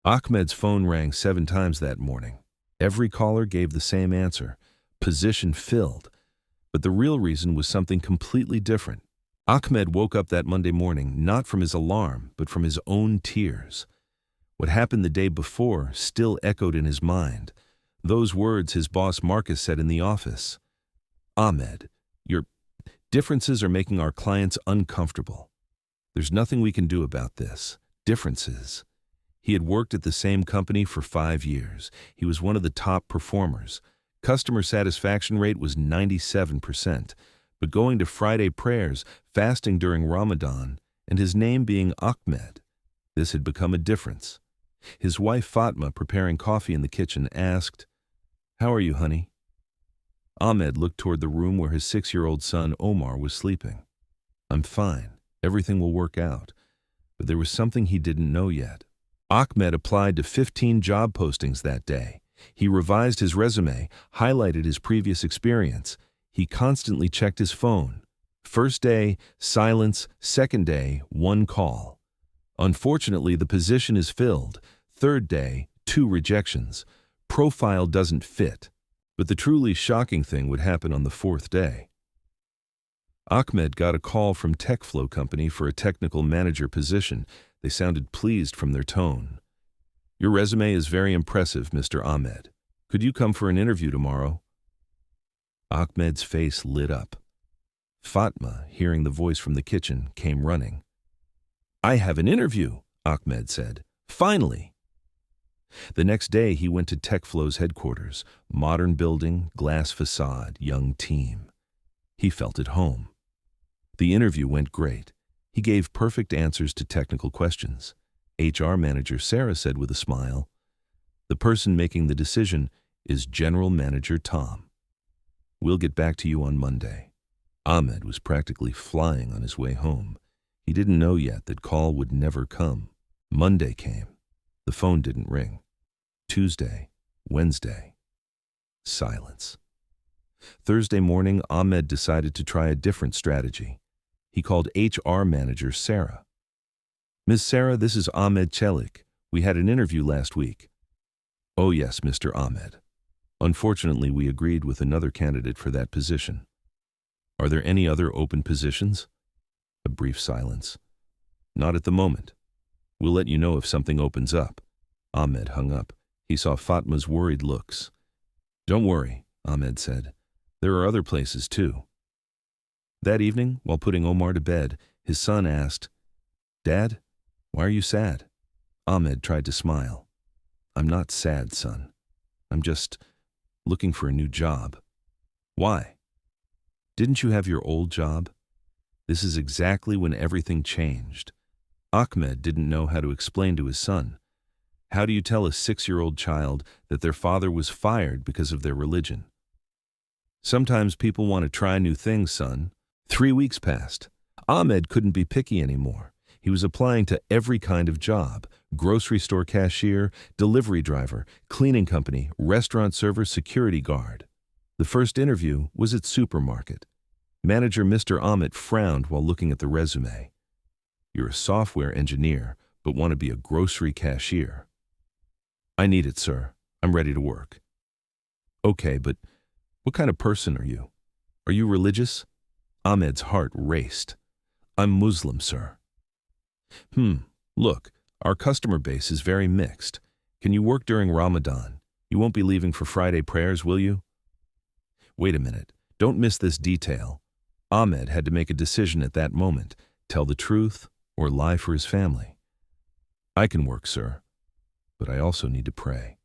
Ahmed's phone rang 7 times that morning. Every caller gave the same answer: position filled. But the real reason was something completely different. Ahmed woke up that Monday morning not from his alarm, but from his own tears. What happened the day before still echoed in his mind. Those words his boss Marcus said in the office: "Ahmed, your differences are making our clients uncomfortable. There's nothing we can do about this. Differences." He had worked at the same company for 5 years. He was one of the top performers. Customer satisfaction rate was 97%. But going to Friday prayers, fasting during Ramadan, and his name being Ahmed, this had become a difference. His wife Fatma, preparing coffee in the kitchen, asked, "How are you, honey?" Ahmed looked toward the room where his 6-year-old son Omar was sleeping. "I'm fine. Everything will work out." But there was something he didn't know yet. Ahmed applied to 15 job postings that day. He revised his resume, highlighted his previous experience. He constantly checked his phone. First day, silence. Second day, 1 call. Unfortunately, the position is filled. Third day, 2 rejections. Profile doesn't fit. But the truly shocking thing would happen on the 4th day. Ahmed got a call from TechFlow Company for a technical manager position. They sounded pleased from their tone. "Your resume is very impressive, Mr. Ahmed. Could you come for an interview tomorrow?" Ahmed's face lit up. Fatma, hearing the voice from the kitchen, came running. "I have an interview," Ahmed said. "Finally." The next day he went to TechFlow's headquarters. Modern building, glass facade, young team. He felt at home. The interview went great. He gave perfect answers to technical questions. HR manager Sarah said with a smile, "The person making the decision is General Manager Tom. We'll get back to you on Monday." Ahmed was practically flying on his way home. He didn't know yet that call would never come. Monday came. The phone didn't ring. Tuesday, Wednesday. Silence. Thursday morning, Ahmed decided to try a different strategy. He called HR manager Sarah. "Ms. Sarah, this is Ahmed Chelik. We had an interview last week." "Oh yes, Mr. Ahmed. Unfortunately, we agreed with another candidate for that position. Are there any other open positions?" A brief silence. "Not at the moment. We'll let you know if something opens up." Ahmed hung up. He saw Fatma's worried looks. "Don't worry," Ahmed said. "There are other places too." That evening, while putting Omar to bed, his son asked, "Dad, why are you sad?" Ahmed tried to smile. "I'm not sad, son. I'm just looking for a new job." "Why? Didn't you have your old job?" This is exactly when everything changed. Ahmed didn't know how to explain to his son. How do you tell a 6-year-old child that their father was fired because of their religion? "Sometimes people want to try new things, son." 3 weeks passed. Ahmed couldn't be picky anymore. He was applying to every kind of job: grocery store cashier, delivery driver, cleaning company, restaurant server, security guard. The first interview was at supermarket. Manager Mr. Ahmed frowned while looking at the resume. "You're a software engineer, but want to be a grocery cashier." "I need it, sir. I'm ready to work." "Okay, but what kind of person are you? Are you religious?" Ahmed's heart raced. "I'm Muslim, sir." Look, our customer base is very mixed. Can you work during Ramadan? You won't be leaving for Friday prayers, will you?" Wait a minute. Don't miss this detail. Ahmed had to make a decision at that moment: tell the truth or lie for his family. "I can work, sir, but I also need to pray."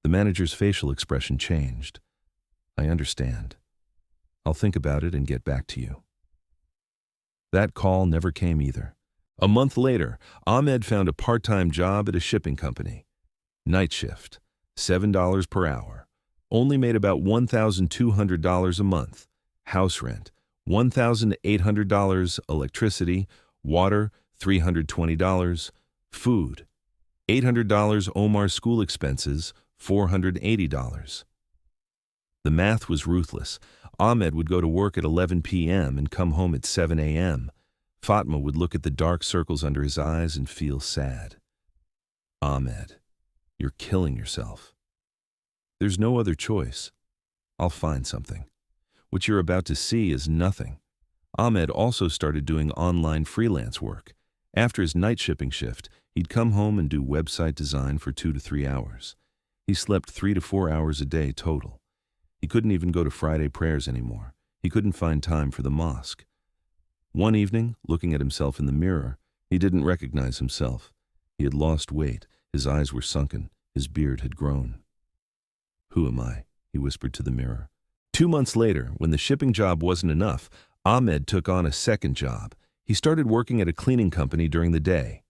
The manager's facial expression changed. "I understand. I'll think about it and get back to you." That call never came either. A month later, Ahmed found a part-time job at a shipping company. Night shift, $7 per hour. Only made about $1,200 a month. House rent, $1,800. Electricity, water, $320. Food, $800. Omar's school expenses, $480. The math was ruthless. Ahmed would go to work at 11 p.m. and come home at 7 a.m. Fatma would look at the dark circles under his eyes and feel sad. Ahmed, You're killing yourself. There's no other choice. I'll find something. What you're about to see is nothing. Ahmed also started doing online freelance work. After his night shipping shift, he'd come home and do website design for 2 to 3 hours. He slept 3 to 4 hours a day total. He couldn't even go to Friday prayers anymore. He couldn't find time for the mosque. One evening, looking at himself in the mirror, he didn't recognize himself. He had lost weight, his eyes were sunken, his beard had grown. "Who am I?" he whispered to the mirror. 2 months later, when the shipping job wasn't enough, Ahmed took on a second job. He started working at a cleaning company during the day.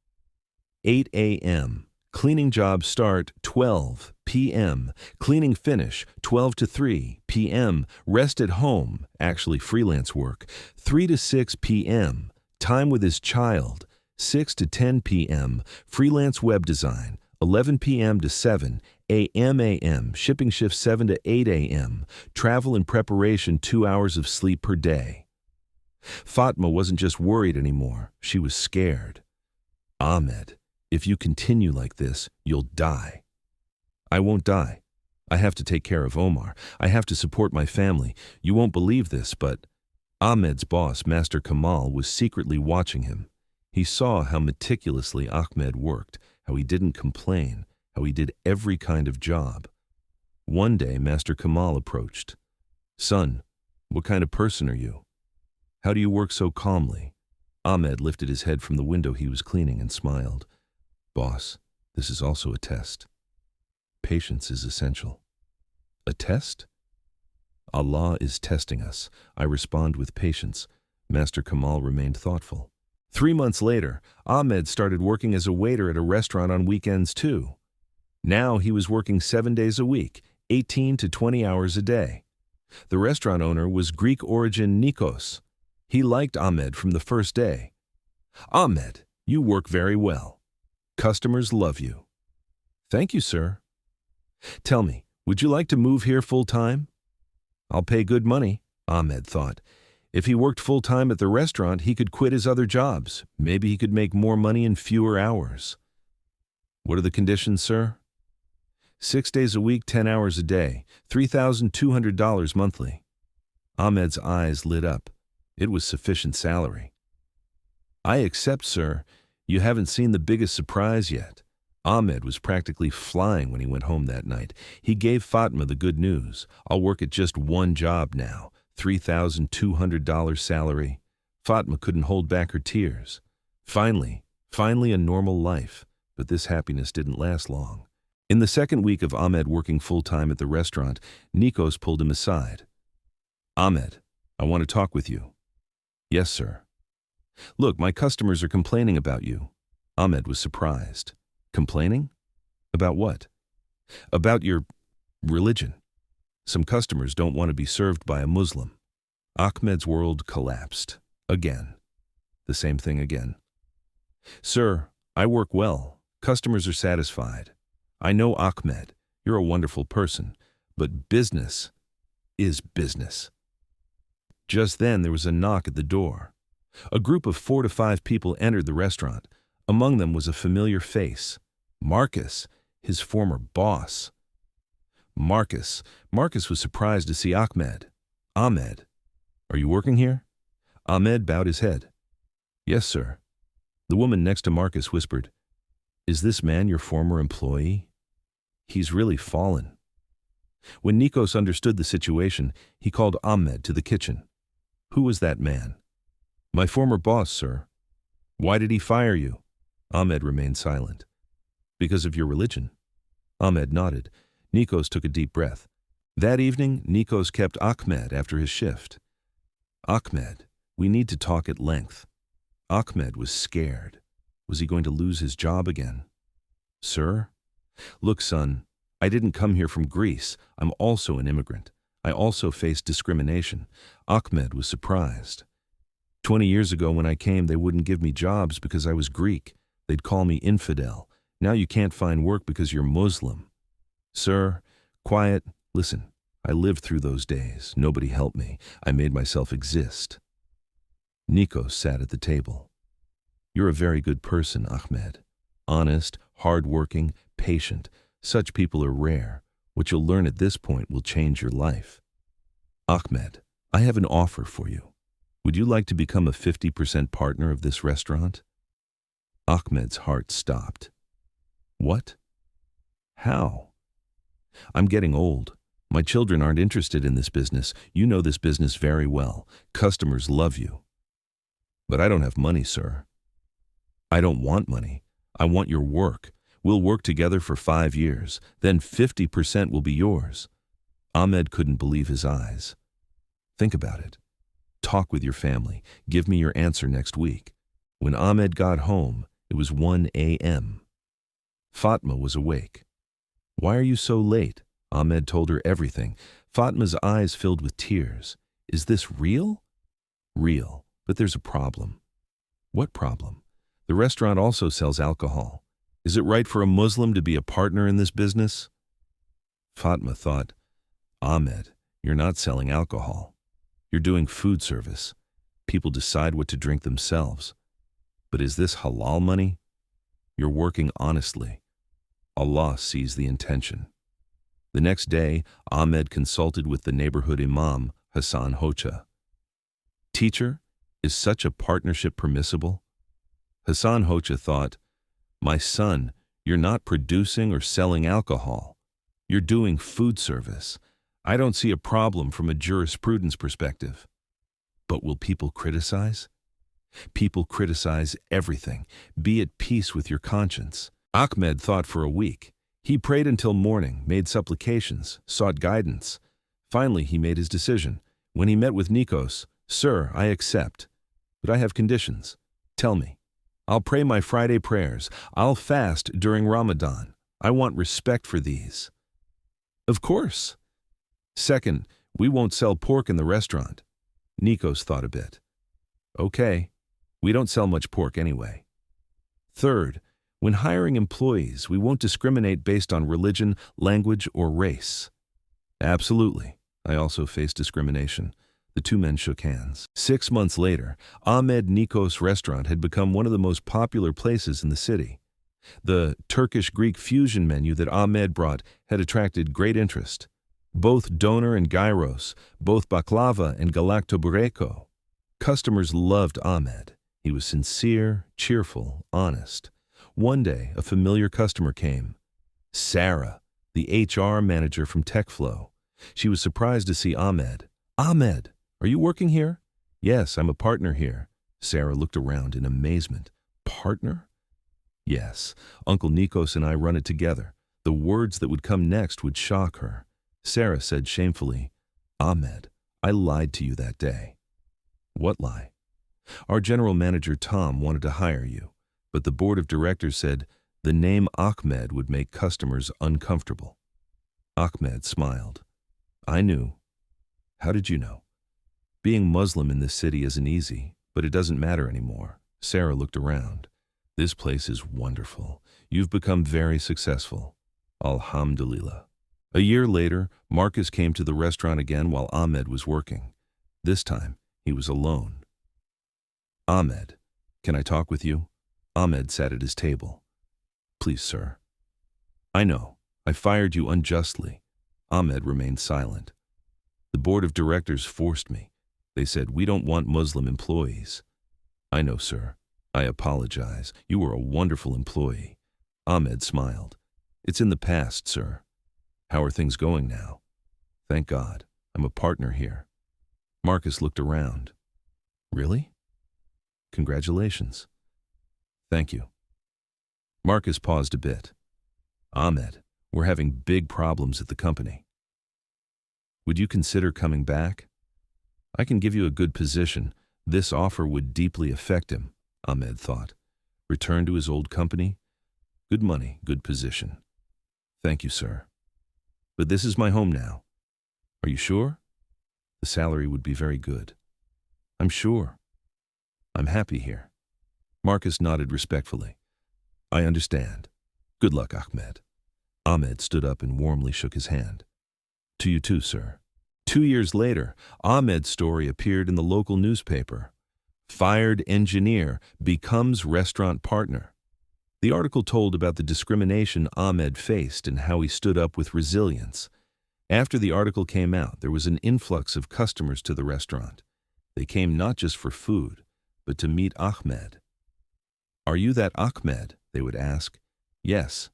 8 a.m. Cleaning job start 12 p.m. Cleaning finish 12 to 3 p.m. Rest at home, actually freelance work, 3 to 6 p.m. Time with his child, 6 to 10 p.m. Freelance web design, 11 p.m. to 7 a.m. Shipping shift 7 to 8 a.m. Travel and preparation 2 hours of sleep per day. Fatma wasn't just worried anymore, she was scared. "Ahmed, if you continue like this, you'll die." "I won't die. I have to take care of Omar. I have to support my family. You won't believe this, but..." Ahmed's boss, Master Kamal, was secretly watching him. He saw how meticulously Ahmed worked, how he didn't complain, how he did every kind of job. One day, Master Kamal approached. "Son, what kind of person are you? How do you work so calmly?" Ahmed lifted his head from the window he was cleaning and smiled. "Boss, this is also a test. Patience is essential." "A test?" "Allah is testing us." I respond with patience. Master Kamal remained thoughtful. 3 months later, Ahmed started working as a waiter at a restaurant on weekends too. Now he was working 7 days a week, 18 to 20 hours a day. The restaurant owner was Greek origin Nikos. He liked Ahmed from the first day. "Ahmed, you work very well. Customers love you." "Thank you, sir." "Tell me, would you like to move here full-time?" "I'll pay good money," Ahmed thought. If he worked full-time at the restaurant, he could quit his other jobs. Maybe he could make more money in fewer hours. "What are the conditions, sir?" 6 days a week, 10 hours a day, $3,200 monthly. Ahmed's eyes lit up. It was sufficient salary. "I accept, sir. You haven't seen the biggest surprise yet." Ahmed was practically flying when he went home that night. He gave Fatma the good news. "I'll work at just one job now, $3,200 salary." Fatma couldn't hold back her tears. Finally a normal life. But this happiness didn't last long. In the second week of Ahmed working full-time at the restaurant, Nikos pulled him aside. "Ahmed, I want to talk with you." "Yes, sir." "Look, my customers are complaining about you." Ahmed was surprised. "Complaining? About what?" "About your religion. Some customers don't want to be served by a Muslim." Ahmed's world collapsed. Again. The same thing again. "Sir, I work well. Customers are satisfied. I know, Ahmed, you're a wonderful person, but business is business." Just then there was a knock at the door. A group of 4 to 5 people entered the restaurant. Among them was a familiar face. Marcus, his former boss. Marcus was surprised to see Ahmed. "Ahmed, are you working here?" Ahmed bowed his head. "Yes, sir." The woman next to Marcus whispered, "Is this man your former employee? He's really fallen." When Nikos understood the situation, he called Ahmed to the kitchen. "Who was that man?" "My former boss, sir." "Why did he fire you?" Ahmed remained silent. "Because of your religion." Ahmed nodded. Nikos took a deep breath. That evening, Nikos kept Ahmed after his shift. "Ahmed, we need to talk at length." Ahmed was scared. Was he going to lose his job again? "Sir?" "Look, son, I didn't come here from Greece. I'm also an immigrant. I also face discrimination." Ahmed was surprised. 20 years ago when I came, they wouldn't give me jobs because I was Greek. They'd call me infidel. Now you can't find work because you're Muslim." "Sir, quiet. Listen, I lived through those days. Nobody helped me. I made myself exist." Nikos sat at the table. "You're a very good person, Ahmed. Honest, hard-working, patient. Such people are rare. What you'll learn at this point will change your life. Ahmed, I have an offer for you. Would you like to become a 50% partner of this restaurant? Ahmed's heart stopped. What? How? I'm getting old. My children aren't interested in this business. You know this business very well. Customers love you. But I don't have money, sir. I don't want money. I want your work. We'll work together for 5 years. Then 50% will be yours. Ahmed couldn't believe his eyes. Think about it. Talk with your family. Give me your answer next week. When Ahmed got home, it was 1 a.m. Fatma was awake. Why are you so late? Ahmed told her everything. Fatma's eyes filled with tears. Is this real? Real, but there's a problem. What problem? The restaurant also sells alcohol. Is it right for a Muslim to be a partner in this business? Fatma thought, Ahmed, you're not selling alcohol. You're doing food service. People decide what to drink themselves. But is this halal money? You're working honestly. Allah sees the intention. The next day, Ahmed consulted with the neighborhood imam, Hassan Hocha. Teacher, is such a partnership permissible? Hassan Hocha thought, my son, you're not producing or selling alcohol. You're doing food service. I don't see a problem from a jurisprudence perspective. But will people criticize? People criticize everything. Be at peace with your conscience. Ahmed thought for a week. He prayed until morning, made supplications, sought guidance. Finally, he made his decision. When he met with Nikos, Sir, I accept. But I have conditions. Tell me. I'll pray my Friday prayers. I'll fast during Ramadan. I want respect for these. Of course. Second, we won't sell pork in the restaurant. Nikos thought a bit. Okay, we don't sell much pork anyway. Third, when hiring employees, we won't discriminate based on religion, language, or race. Absolutely. I also face discrimination. The two men shook hands. 6 months later, Ahmed Nikos restaurant had become one of the most popular places in the city. The Turkish-Greek fusion menu that Ahmed brought had attracted great interest. Both doner and gyros, both baklava and galaktobureko. Customers loved Ahmed. He was sincere, cheerful, honest. One day, a familiar customer came. Sarah, the HR manager from TechFlow. She was surprised to see Ahmed. Ahmed, are you working here? Yes, I'm a partner here. Sarah looked around in amazement. Partner? Yes, Uncle Nikos and I run it together. The words that would come next would shock her. Sarah said shamefully, Ahmed, I lied to you that day. What lie? Our general manager Tom wanted to hire you, but the board of directors said the name Ahmed would make customers uncomfortable. Ahmed smiled. I knew. How did you know? Being Muslim in this city isn't easy, but it doesn't matter anymore. Sarah looked around. This place is wonderful. You've become very successful. Alhamdulillah. A year later, Marcus came to the restaurant again while Ahmed was working. This time, he was alone. Ahmed, can I talk with you? Ahmed sat at his table. Please, sir. I know. I fired you unjustly. Ahmed remained silent. The board of directors forced me. They said, we don't want Muslim employees. I know, sir. I apologize. You were a wonderful employee. Ahmed smiled. It's in the past, sir. How are things going now? Thank God. I'm a partner here. Marcus looked around. Really? Congratulations. Thank you. Marcus paused a bit. Ahmed, we're having big problems at the company. Would you consider coming back? I can give you a good position. This offer would deeply affect him, Ahmed thought. Return to his old company? Good money, good position. Thank you, sir. But this is my home now. Are you sure? The salary would be very good. I'm sure. I'm happy here. Marcus nodded respectfully. I understand. Good luck, Ahmed. Ahmed stood up and warmly shook his hand. To you too, sir. 2 years later, Ahmed's story appeared in the local newspaper. Fired engineer becomes restaurant partner. The article told about the discrimination Ahmed faced and how he stood up with resilience. After the article came out, there was an influx of customers to the restaurant. They came not just for food, but to meet Ahmed. "Are you that Ahmed?" they would ask. "Yes."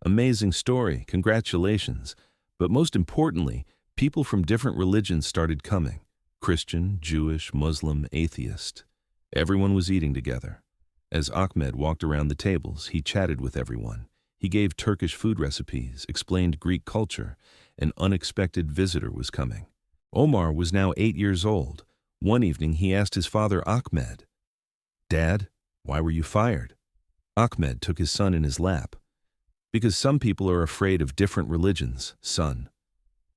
"Amazing story, congratulations." But most importantly, people from different religions started coming. Christian, Jewish, Muslim, atheist. Everyone was eating together. As Ahmed walked around the tables, he chatted with everyone. He gave Turkish food recipes, explained Greek culture. An unexpected visitor was coming. Omar was now 8 years old. One evening he asked his father Ahmed, "Dad, why were you fired?" Ahmed took his son in his lap. "Because some people are afraid of different religions, son."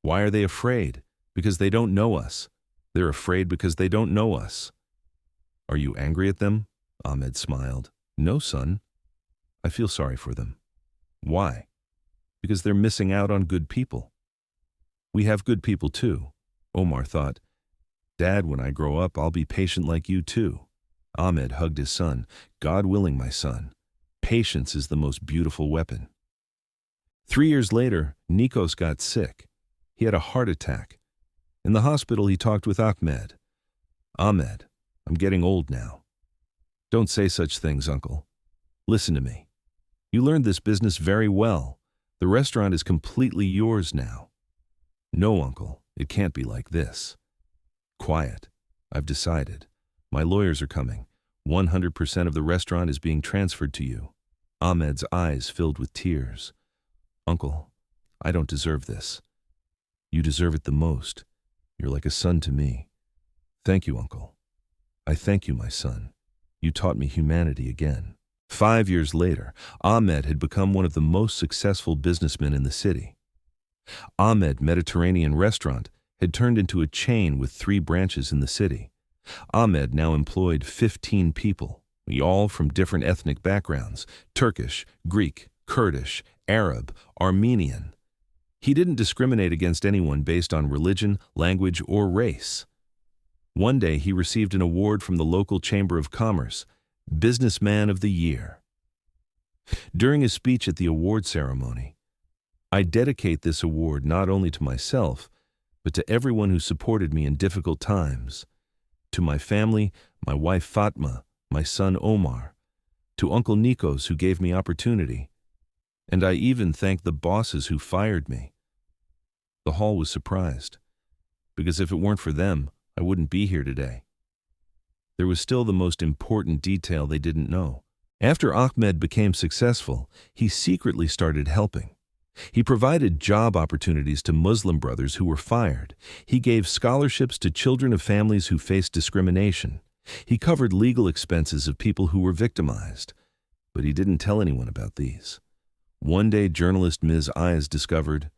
"Why are they afraid?" "Because they don't know us." "They're afraid because they don't know us." "Are you angry at them?" Ahmed smiled. "No, son. I feel sorry for them." "Why?" "Because they're missing out on good people." "We have good people too." Omar thought, "Dad, when I grow up, I'll be patient like you too." Ahmed hugged his son. "God willing, my son. Patience is the most beautiful weapon." 3 years later, Nikos got sick. He had a heart attack. In the hospital, he talked with Ahmed. "Ahmed, I'm getting old now." "Don't say such things, uncle. Listen to me. You learned this business very well. The restaurant is completely yours now." "No, uncle, it can't be like this." "Quiet. I've decided. My lawyers are coming. 100% of the restaurant is being transferred to you." Ahmed's eyes filled with tears. "Uncle, I don't deserve this. You deserve it the most. You're like a son to me." "Thank you, uncle. I thank you, my son. You taught me humanity again." 5 years later, Ahmed had become one of the most successful businessmen in the city. Ahmed Mediterranean Restaurant had turned into a chain with 3 branches in the city. Ahmed now employed 15 people, all from different ethnic backgrounds: Turkish, Greek, Kurdish, Arab, Armenian. He didn't discriminate against anyone based on religion, language, or race. One day he received an award from the local Chamber of Commerce, Businessman of the Year. During his speech at the award ceremony, "I dedicate this award not only to myself, but to everyone who supported me in difficult times. To my family, my wife Fatma, my son Omar, to Uncle Nikos who gave me opportunity, and I even thank the bosses who fired me." The hall was surprised, because if it weren't for them, I wouldn't be here today. There was still the most important detail they didn't know. After Ahmed became successful, he secretly started helping. He provided job opportunities to Muslim brothers who were fired. He gave scholarships to children of families who faced discrimination. He covered legal expenses of people who were victimized. But he didn't tell anyone about these. One day, journalist Ms. Ayaz discovered,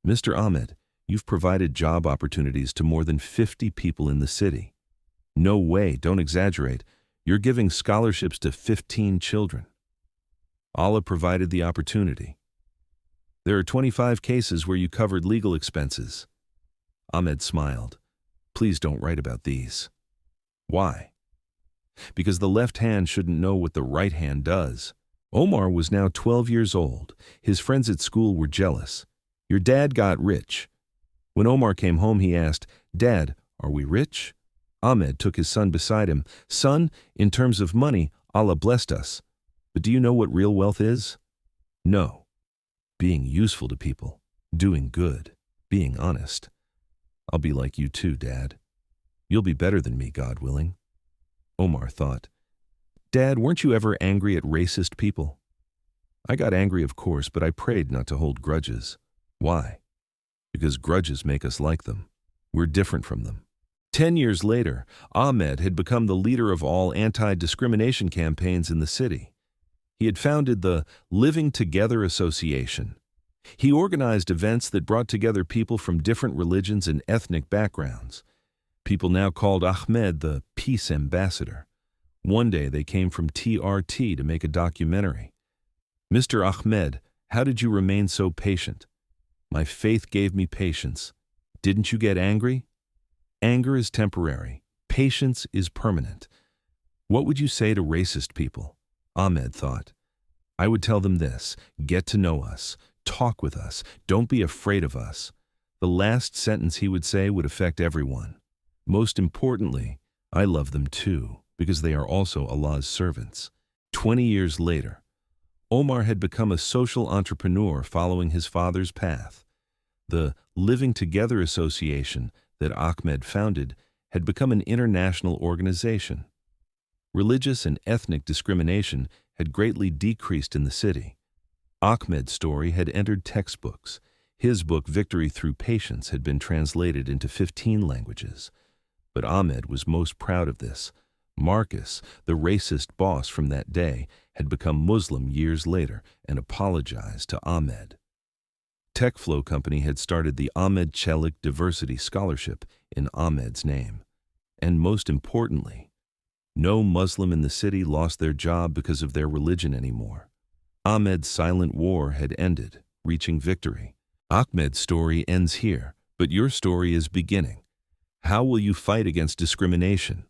"Mr. Ahmed, you've provided job opportunities to more than 50 people in the city." "No way, don't exaggerate. You're giving scholarships to 15 children." "Allah provided the opportunity." "There are 25 cases where you covered legal expenses." Ahmed smiled. "Please don't write about these." "Why?" "Because the left hand shouldn't know what the right hand does." Omar was now 12 years old. His friends at school were jealous. "Your dad got rich." When Omar came home, he asked, "Dad, are we rich?" Ahmed took his son beside him. "Son, in terms of money, Allah blessed us. But do you know what real wealth is?" "No." "Being useful to people, doing good, being honest. I'll be like you too, Dad. You'll be better than me, God willing." Omar thought, "Dad, weren't you ever angry at racist people?" "I got angry, of course, but I prayed not to hold grudges." "Why?" "Because grudges make us like them. We're different from them." 10 years later, Ahmed had become the leader of all anti-discrimination campaigns in the city. He had founded the Living Together Association. He organized events that brought together people from different religions and ethnic backgrounds. People now called Ahmed the Peace Ambassador. One day they came from TRT to make a documentary. "Mr. Ahmed, how did you remain so patient?" "My faith gave me patience." "Didn't you get angry?" "Anger is temporary. Patience is permanent." What would you say to racist people? Ahmed thought, I would tell them this: get to know us, talk with us, don't be afraid of us. The last sentence he would say would affect everyone. Most importantly, I love them too, because they are also Allah's servants. 20 years later, Omar had become a social entrepreneur following his father's path. The Living Together Association that Ahmed founded had become an international organization. Religious and ethnic discrimination had greatly decreased in the city. Ahmed's story had entered textbooks. His book, Victory Through Patience, had been translated into 15 languages. But Ahmed was most proud of this. Marcus, the racist boss from that day, had become Muslim years later and apologized to Ahmed. TechFlow Company had started the Ahmed Chelik Diversity Scholarship in Ahmed's name. And most importantly, no Muslim in the city lost their job because of their religion anymore. Ahmed's silent war had ended, reaching victory. Ahmed's story ends here, but your story is beginning. How will you fight against discrimination?